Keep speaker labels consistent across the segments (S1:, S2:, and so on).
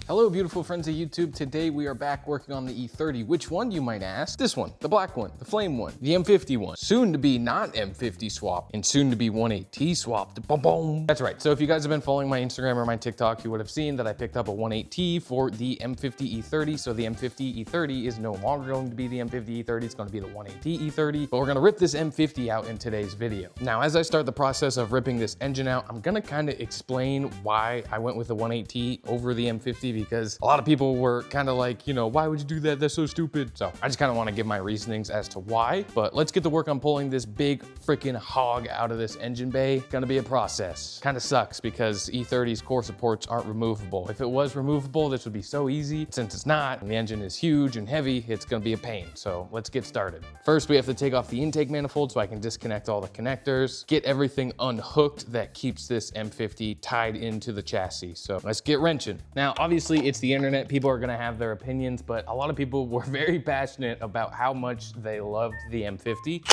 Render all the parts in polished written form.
S1: Hello, beautiful friends of YouTube. Today we are back working on the E30. Which one, you might ask? This one, the black one, the flame one, the M50 one. Soon to be not M50 swap, and soon to be 1.8T swapped. Boom, boom. That's right. So if you guys have been following my Instagram or my TikTok, you would have seen that I picked up a 1.8T for the M50 E30. So the M50 E30 is no longer going to be the M50 E30. It's going to be the 1.8T E30. But we're going to rip this M50 out in today's video. Now, as I start the process of ripping this engine out, I'm going to kind of explain why I went with the 1.8T over the M50, because a lot of people were kind of like, you know, why would you do that? That's so stupid. So I just kind of want to give my reasonings as to why, but let's get to work on pulling this big freaking hog out of this engine bay. Gonna be a process. Kind of sucks because E30's core supports aren't removable. If it was removable, this would be so easy. Since it's not, and the engine is huge and heavy, it's gonna be a pain. So let's get started. First, we have to take off the intake manifold so I can disconnect all the connectors, get everything unhooked that keeps this M50 tied into the chassis. So let's get wrenching. Now, obviously it's the internet, people are gonna have their opinions, but a lot of people were very passionate about how much they loved the M50.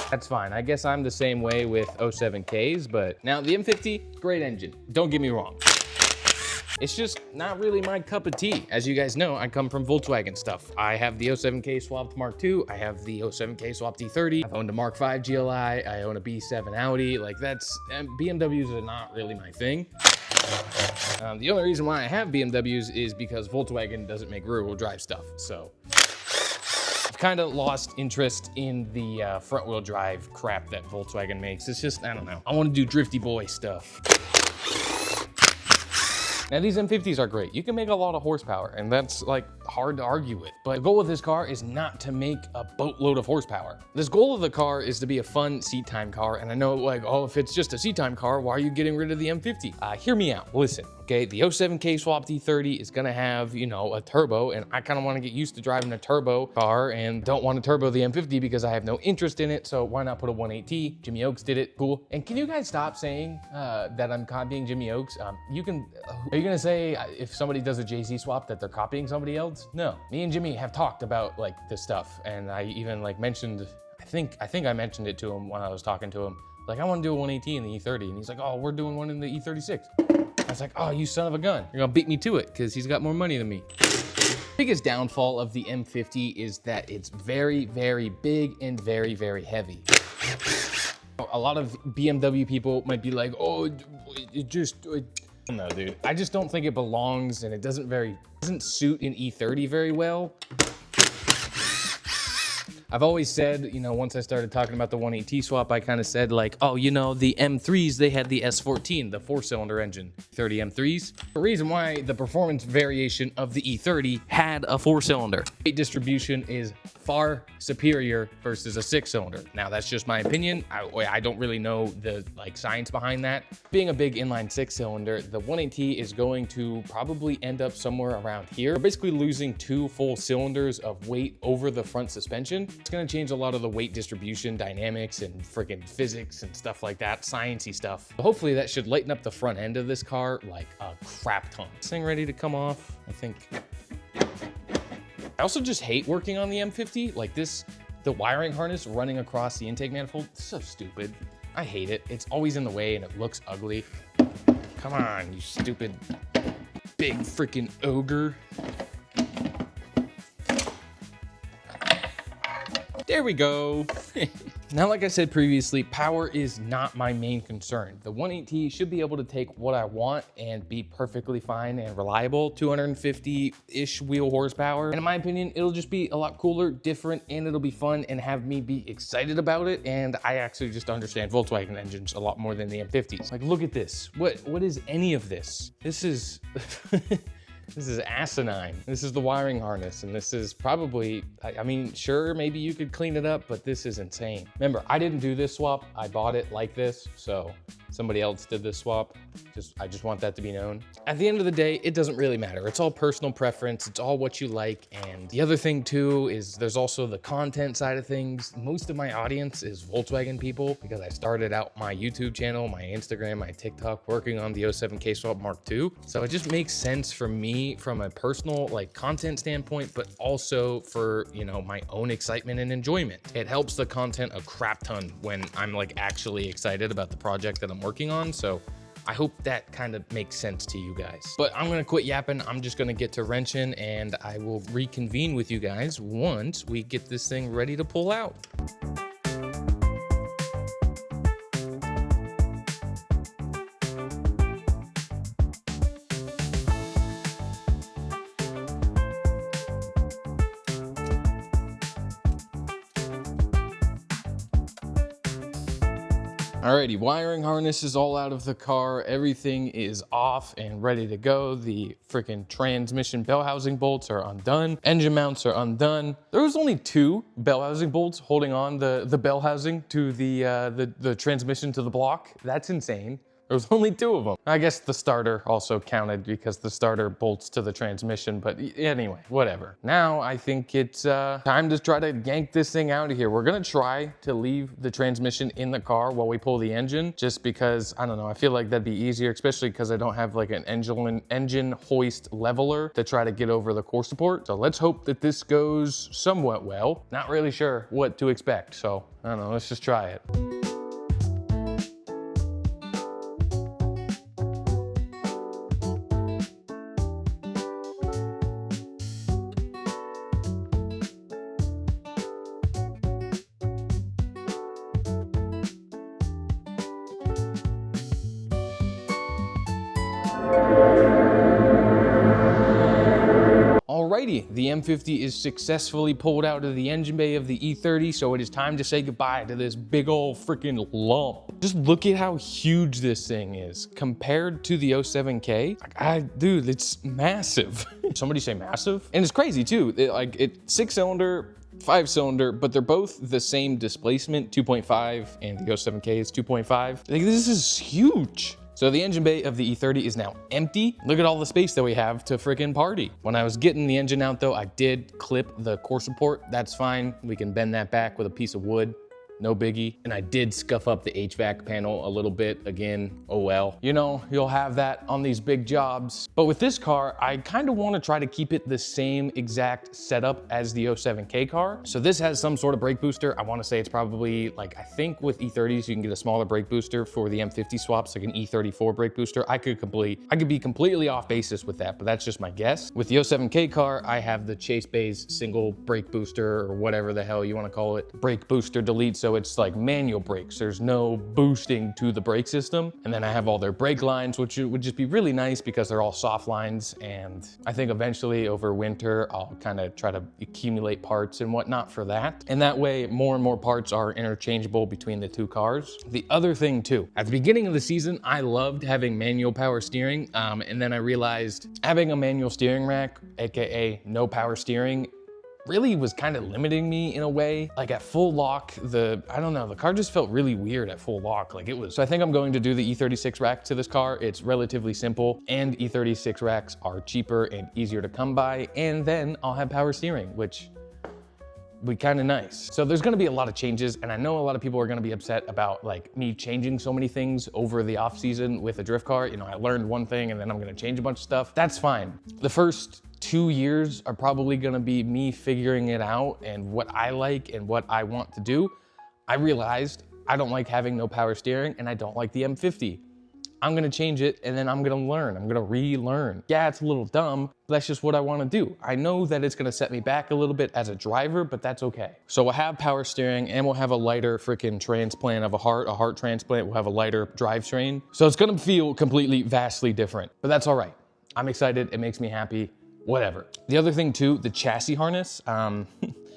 S1: That's fine. I guess I'm the same way with 07Ks, but now the M50, great engine. Don't get me wrong. It's just not really my cup of tea. As you guys know, I come from Volkswagen stuff. I have the 07K swapped Mark II. I have the 07K swapped E30. I've owned a Mark V GLI. I own a B7 Audi. Like BMWs are not really my thing. The only reason why I have BMWs is because Volkswagen doesn't make rear-wheel drive stuff. So I've kind of lost interest in the front-wheel drive crap that Volkswagen makes. It's just, I don't know. I want to do drifty boy stuff. Now these M50s are great. You can make a lot of horsepower, and that's like hard to argue with. But the goal of this car is not to make a boatload of horsepower. This goal of the car is to be a fun seat time car. And I know, like, oh, if it's just a seat time car, why are you getting rid of the M50? Hear me out, listen, okay? The 07K swapped E30 is gonna have, you know, a turbo, and I kind of want to get used to driving a turbo car and don't want to turbo the M50 because I have no interest in it. So why not put a 1.8T? Jimmy Oaks did it, cool. And can you guys stop saying that I'm copying Jimmy Oaks? Are you gonna say if somebody does a JZ swap that they're copying somebody else? No. Me and Jimmy have talked about like this stuff, and I even like mentioned, I think I mentioned it to him when I was talking to him. Like, I want to do a 1.8T in the E30, and he's like, oh, we're doing one in the E36. I was like, oh, you son of a gun. You're gonna beat me to it because he's got more money than me. The biggest downfall of the M50 is that it's very, very big and very, very heavy. A lot of BMW people might be like, oh, no, dude. I just don't think it belongs, and it doesn't suit an E30 very well. I've always said, you know, once I started talking about the 1.8T swap, I kind of said like, oh, you know, the M3s, they had the S14, the 4-cylinder engine, 30 M3s. The reason why the performance variation of the E30 had a 4-cylinder. Weight distribution is far superior versus a 6-cylinder. Now, that's just my opinion. I don't really know the like science behind that. Being a big inline 6-cylinder, the 1.8T is going to probably end up somewhere around here. We're basically losing 2 full cylinders of weight over the front suspension. It's gonna change a lot of the weight distribution dynamics and freaking physics and stuff like that, sciencey stuff. But hopefully that should lighten up the front end of this car like a crap ton. This thing ready to come off, I think. I also just hate working on the M50. Like the wiring harness running across the intake manifold, it's so stupid. I hate it. It's always in the way and it looks ugly. Come on, you stupid big freaking ogre. There we go. Now, like I said previously, power is not my main concern. The 1.8T should be able to take what I want and be perfectly fine and reliable, 250-ish wheel horsepower. And in my opinion, it'll just be a lot cooler, different, and it'll be fun and have me be excited about it. And I actually just understand Volkswagen engines a lot more than the M50s. Like, look at this. What is any of this? This is... This is asinine. This is the wiring harness, and this is probably, I mean, sure, maybe you could clean it up, but this is insane. Remember, I didn't do this swap. I bought it like this, so somebody else did this swap. I just want that to be known. At the end of the day, it doesn't really matter. It's all personal preference. It's all what you like. And the other thing too is there's also the content side of things. Most of my audience is Volkswagen people because I started out my YouTube channel, my Instagram, my TikTok working on the 07K swap Mark II. So it just makes sense for me from a personal like content standpoint, but also for, you know, my own excitement and enjoyment. It helps the content a crap ton when I'm like actually excited about the project that I'm working on. So I hope that kind of makes sense to you guys. But I'm gonna quit yapping. I'm just gonna get to wrenching, and I will reconvene with you guys once we get this thing ready to pull out. Alrighty, wiring harness is all out of the car. Everything is off and ready to go. The freaking transmission bell housing bolts are undone. Engine mounts are undone. There was only 2 bell housing bolts holding on the bell housing to the transmission to the block. That's insane. There was only 2 of them. I guess the starter also counted because the starter bolts to the transmission, but anyway, whatever. Now I think it's time to try to yank this thing out of here. We're gonna try to leave the transmission in the car while we pull the engine, just because, I don't know, I feel like that'd be easier, especially because I don't have like an engine hoist leveler to try to get over the core support. So let's hope that this goes somewhat well. Not really sure what to expect, so I don't know, let's just try it. Alrighty, the M50 is successfully pulled out of the engine bay of the E30, so it is time to say goodbye to this big old freaking lump. Just look at how huge this thing is compared to the 07K. Dude, it's massive. Somebody say massive? And it's crazy too. It's 6-cylinder, 5-cylinder, but they're both the same displacement, 2.5, and the 07K is 2.5. Like, this is huge. So the engine bay of the E30 is now empty. Look at all the space that we have to freaking party. When I was getting the engine out though, I did clip the core support. That's fine. We can bend that back with a piece of wood. No biggie. And I did scuff up the HVAC panel a little bit. Again, oh well. You know, you'll have that on these big jobs. But with this car, I kind of want to try to keep it the same exact setup as the 07K car. So this has some sort of brake booster. I want to say it's probably like, I think with E30s, you can get a smaller brake booster for the M50 swaps, like an E34 brake booster. I could be completely off basis with that, but that's just my guess. With the 07K car, I have the Chase Bay's single brake booster, or whatever the hell you want to call it, brake booster delete. So it's like manual brakes. There's no boosting to the brake system. And then I have all their brake lines, which would just be really nice because they're all soft lines. And I think eventually over winter, I'll kind of try to accumulate parts and whatnot for that. And that way, more and more parts are interchangeable between the 2 cars. The other thing too, at the beginning of the season, I loved having manual power steering. And then I realized having a manual steering rack, AKA no power steering, really was kind of limiting me in a way. Like at full lock, I don't know, the car just felt really weird at full lock. Like it was, so I think I'm going to do the E36 rack to this car. It's relatively simple, and E36 racks are cheaper and easier to come by. And then I'll have power steering, which would be kind of nice. So there's gonna be a lot of changes, and I know a lot of people are gonna be upset about like me changing so many things over the off season with a drift car. You know, I learned one thing and then I'm gonna change a bunch of stuff. That's fine. The first 2 years are probably gonna be me figuring it out and what I like and what I want to do. I realized I don't like having no power steering, and I don't like the M50. I'm gonna change it, and then I'm gonna learn. I'm gonna relearn. Yeah, it's a little dumb, but that's just what I wanna do. I know that it's gonna set me back a little bit as a driver, but that's okay. So we'll have power steering, and we'll have a lighter freaking transplant of a heart transplant. We'll have a lighter drivetrain. So it's gonna feel completely, vastly different, but that's all right. I'm excited, it makes me happy. Whatever. The other thing too, the chassis harness,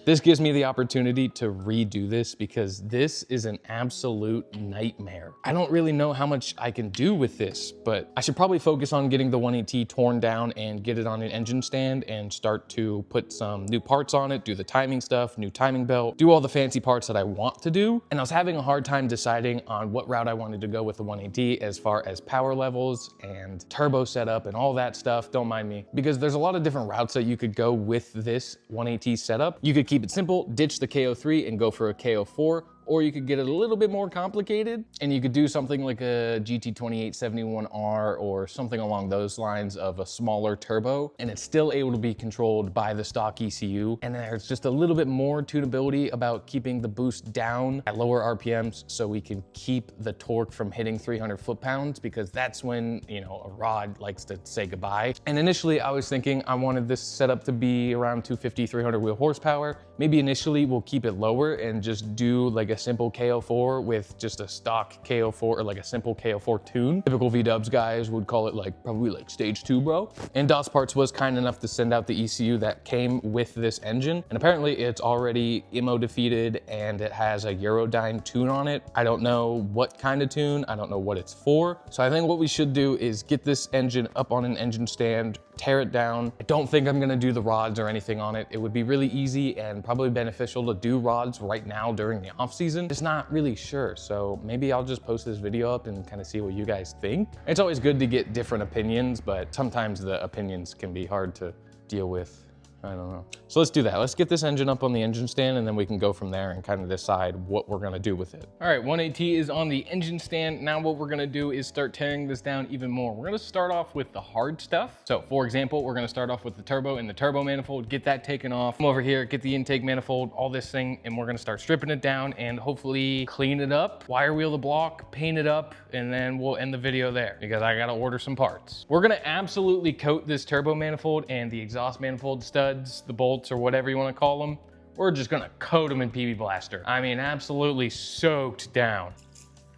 S1: this gives me the opportunity to redo this because this is an absolute nightmare. I don't really know how much I can do with this, but I should probably focus on getting the 180 torn down and get it on an engine stand and start to put some new parts on it, do the timing stuff, new timing belt, do all the fancy parts that I want to do. And I was having a hard time deciding on what route I wanted to go with the 180 as far as power levels and turbo setup and all that stuff. Don't mind me, because there's a lot of different routes that you could go with this 180 setup. You could keep it simple, ditch the KO3 and go for a KO4, or you could get it a little bit more complicated and you could do something like a GT2871R or something along those lines of a smaller turbo, and it's still able to be controlled by the stock ECU. And there's just a little bit more tunability about keeping the boost down at lower RPMs so we can keep the torque from hitting 300 foot-pounds, because that's when, you know, a rod likes to say goodbye. And initially I was thinking I wanted this setup to be around 250, 300 wheel horsepower. Maybe initially we'll keep it lower and just do like a simple KO4 with just a stock KO4 or like a simple KO4 tune. Typical V-dubs guys would call it like probably like stage 2, bro. And DOS Parts was kind enough to send out the ECU that came with this engine. And apparently it's already IMO defeated and it has a Eurodyne tune on it. I don't know what kind of tune, I don't know what it's for. So I think what we should do is get this engine up on an engine stand, tear it down. I don't think I'm gonna do the rods or anything on it. It would be really easy and probably beneficial to do rods right now during the off season. Just not really sure. So maybe I'll just post this video up and kind of see what you guys think. It's always good to get different opinions, but sometimes the opinions can be hard to deal with. I don't know. So let's do that. Let's get this engine up on the engine stand and then we can go from there and kind of decide what we're gonna do with it. All right, 180 is on the engine stand. Now what we're gonna do is start tearing this down even more. We're gonna start off with the hard stuff. So for example, we're gonna start off with the turbo and the turbo manifold, get that taken off. Come over here, get the intake manifold, all this thing, and we're gonna start stripping it down and hopefully clean it up, wire wheel the block, paint it up, and then we'll end the video there because I gotta order some parts. We're gonna absolutely coat this turbo manifold and the exhaust manifold studs, the bolts or whatever you want to call them. We're just gonna coat them in PB Blaster. I mean, absolutely soaked down.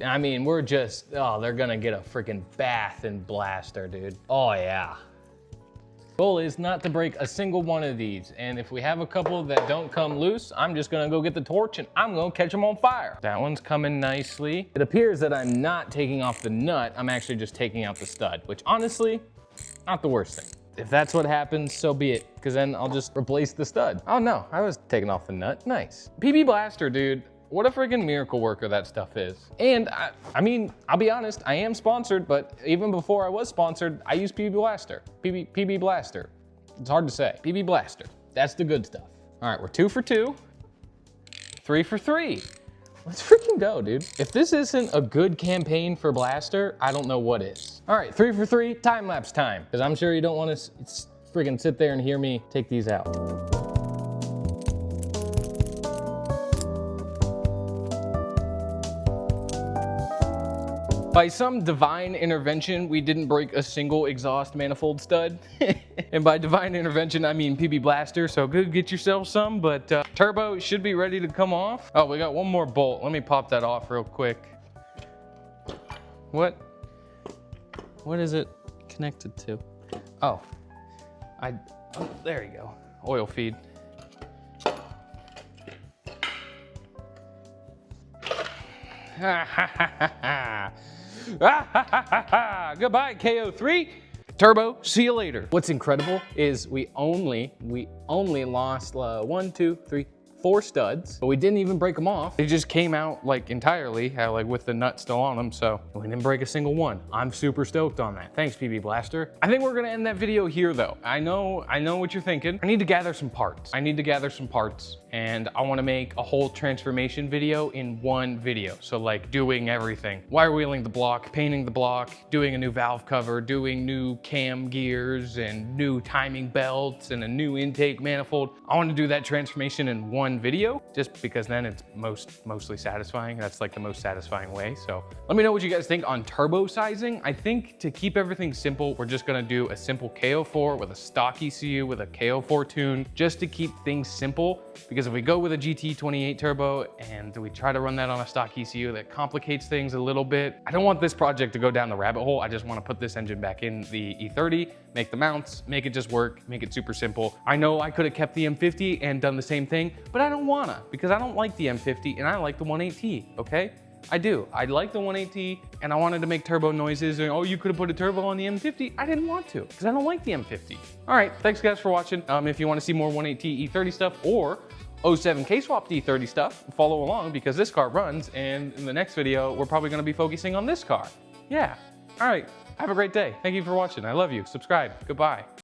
S1: I mean, we're just, oh, they're gonna get a freaking bath in Blaster, dude. Oh yeah. Goal is not to break a single one of these. And if we have a couple that don't come loose, I'm just gonna go get the torch and I'm gonna catch them on fire. That one's coming nicely. It appears that I'm not taking off the nut. I'm actually just taking out the stud, which honestly, not the worst thing. If that's what happens, so be it, because then I'll just replace the stud. Oh no, I was taking off the nut, nice. PB Blaster, dude, what a freaking miracle worker that stuff is. And I mean, I'll be honest, I am sponsored, but even before I was sponsored, I use PB Blaster, PB Blaster. It's hard to say, PB Blaster, that's the good stuff. All right, we're 2 for 2, 3 for 3. Let's freaking go, dude. If this isn't a good campaign for Blaster, I don't know what is. All right, 3 for 3, time-lapse time. Because I'm sure you don't want to freaking sit there and hear me take these out. By some divine intervention, we didn't break a single exhaust manifold stud. And by divine intervention, I mean PB Blaster, so go get yourself some, but turbo should be ready to come off. Oh, we got one more bolt. Let me pop that off real quick. What is it connected to? Oh, there you go, oil feed. Ha ha ha ha ha. Ah, ha, ha, ha, ha. Goodbye, KO3. Turbo, see you later. What's incredible is we only lost 1, 2, 3, 4 studs, but we didn't even break them off. They just came out like entirely, like with the nut still on them, so we didn't break a single one. I'm super stoked on that. Thanks, PB Blaster. I think we're gonna end that video here though. I know what you're thinking. I need to gather some parts. And I wanna make a whole transformation video in one video. So like doing everything. Wire wheeling the block, painting the block, doing a new valve cover, doing new cam gears and new timing belts and a new intake manifold. I wanna do that transformation in one video, just because then it's mostly satisfying. That's like the most satisfying way. So let me know what you guys think on turbo sizing. I think to keep everything simple, we're just gonna do a simple KO4 with a stock ECU with a KO4 tune, just to keep things simple. Because if we go with a GT28 turbo and we try to run that on a stock ECU, that complicates things a little bit. I don't want this project to go down the rabbit hole. I just want to put this engine back in the E30, make the mounts, make it just work, make it super simple. I know I could have kept the M50 and done the same thing, but I don't wanna, because I don't like the M50 and I like the 180, okay? I do. I like the 180 and I wanted to make turbo noises and, oh, you could have put a turbo on the M50. I didn't want to because I don't like the M50. All right, thanks guys for watching. If you want to see more 180 E30 stuff or 07 K-swapped E30 stuff, follow along because this car runs, and in the next video, we're probably gonna be focusing on this car. Yeah, all right, have a great day. Thank you for watching. I love you. Subscribe. Goodbye.